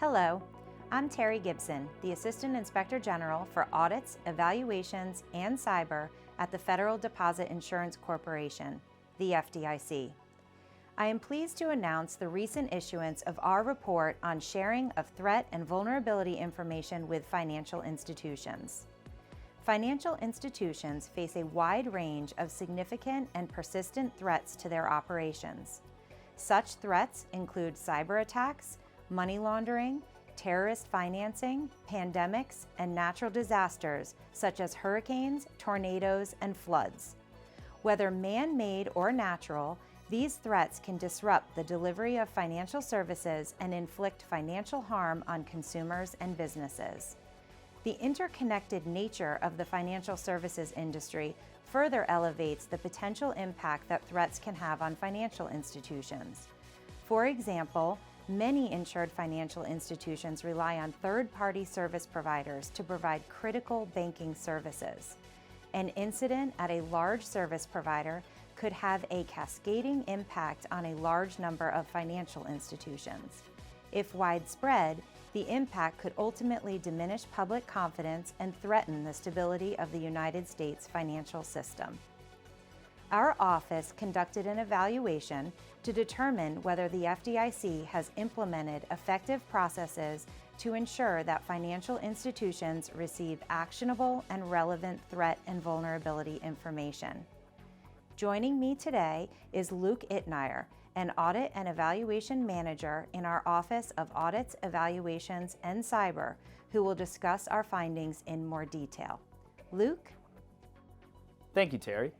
Hello, I'm Terry Gibson, the Assistant Inspector General for Audits, Evaluations, and Cyber at the Federal Deposit Insurance Corporation, the FDIC. I am pleased to announce the recent issuance of our report on sharing of threat and vulnerability information with financial institutions. Financial institutions face a wide range of significant and persistent threats to their operations. Such threats include cyber attacks, money laundering, terrorist financing, pandemics, and natural disasters such as hurricanes, tornadoes, and floods. Whether man-made or natural, these threats can disrupt the delivery of financial services and inflict financial harm on consumers and businesses. The interconnected nature of the financial services industry further elevates the potential impact that threats can have on financial institutions. For example, many insured financial institutions rely on third-party service providers to provide critical banking services. An incident at a large service provider could have a cascading impact on a large number of financial institutions. If widespread, the impact could ultimately diminish public confidence and threaten the stability of the United States financial system. Our office conducted an evaluation to determine whether the FDIC has implemented effective processes to ensure that financial institutions receive actionable and relevant threat and vulnerability information. Joining me today is Luke Itnire, an Audit and Evaluation Manager in our Office of Audits, Evaluations, and Cyber, who will discuss our findings in more detail. Luke? Thank you, Terry.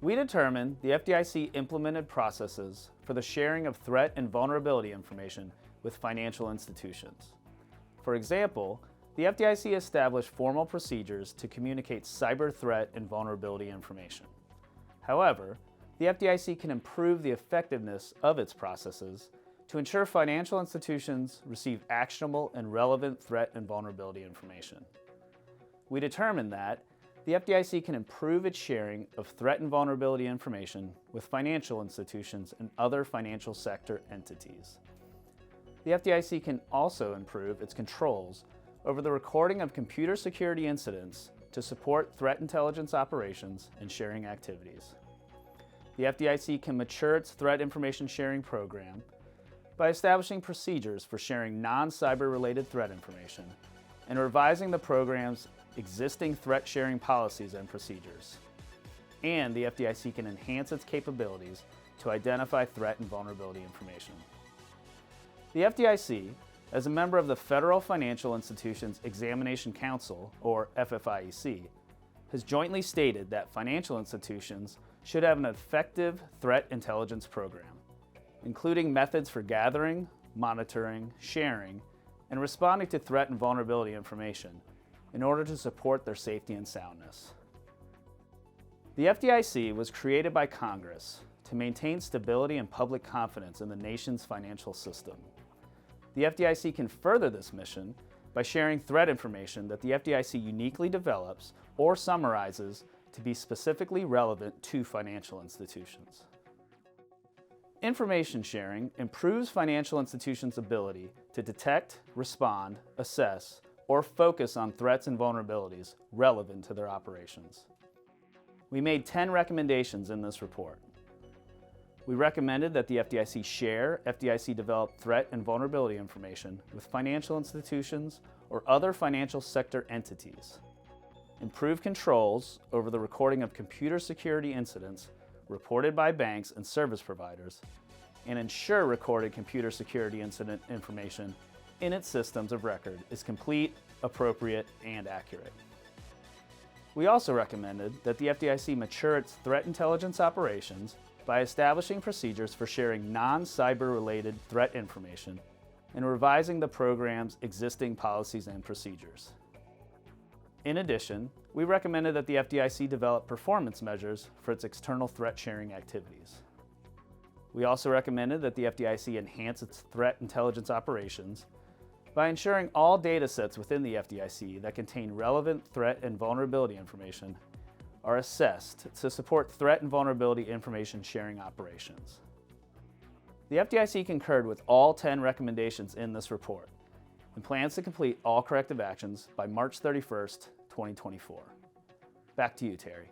We determined the FDIC implemented processes for the sharing of threat and vulnerability information with financial institutions. For example, the FDIC established formal procedures to communicate cyber threat and vulnerability information. However, the FDIC can improve the effectiveness of its processes to ensure financial institutions receive actionable and relevant threat and vulnerability information. We determined that the FDIC can improve its sharing of threat and vulnerability information with financial institutions and other financial sector entities. The FDIC can also improve its controls over the recording of computer security incidents to support threat intelligence operations and sharing activities. The FDIC can mature its threat information sharing program by establishing procedures for sharing non-cyber related threat information and revising the program's existing threat sharing policies and procedures. And the FDIC can enhance its capabilities to identify threat and vulnerability information. The FDIC, as a member of the Federal Financial Institutions Examination Council, or FFIEC, has jointly stated that financial institutions should have an effective threat intelligence program, including methods for gathering, monitoring, sharing, and responding to threat and vulnerability information in order to support their safety and soundness. The FDIC was created by Congress to maintain stability and public confidence in the nation's financial system. The FDIC can further this mission by sharing threat information that the FDIC uniquely develops or summarizes to be specifically relevant to financial institutions. Information sharing improves financial institutions' ability to detect, respond, assess, or focus on threats and vulnerabilities relevant to their operations. We made 10 recommendations in this report. We recommended that the FDIC share FDIC-developed threat and vulnerability information with financial institutions or other financial sector entities, improve controls over the recording of computer security incidents reported by banks and service providers, and ensure recorded computer security incident information in its systems of record is complete, appropriate, and accurate. We also recommended that the FDIC mature its threat intelligence operations by establishing procedures for sharing non-cyber related threat information and revising the program's existing policies and procedures. In addition, we recommended that the FDIC develop performance measures for its external threat sharing activities. We also recommended that the FDIC enhance its threat intelligence operations by ensuring all data sets within the FDIC that contain relevant threat and vulnerability information are assessed to support threat and vulnerability information sharing operations. The FDIC concurred with all 10 recommendations in this report and plans to complete all corrective actions by March 31st, 2024. Back to you, Terry.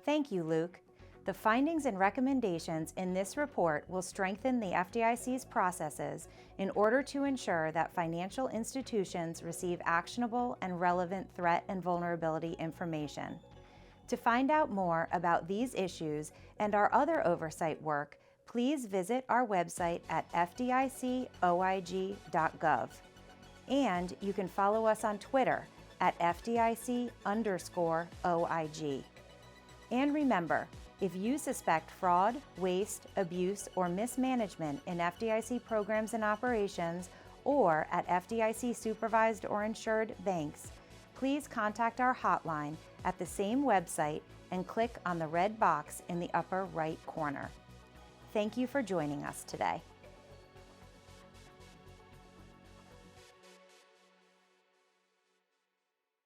Thank you, Luke. The findings and recommendations in this report will strengthen the FDIC's processes in order to ensure that financial institutions receive actionable and relevant threat and vulnerability information. To find out more about these issues and our other oversight work, please visit our website at fdicoig.gov. And you can follow us on Twitter at FDIC_OIG. And remember, if you suspect fraud, waste, abuse, or mismanagement in FDIC programs and operations or at FDIC supervised or insured banks, please contact our hotline at the same website and click on the red box in the upper right corner. Thank you for joining us today.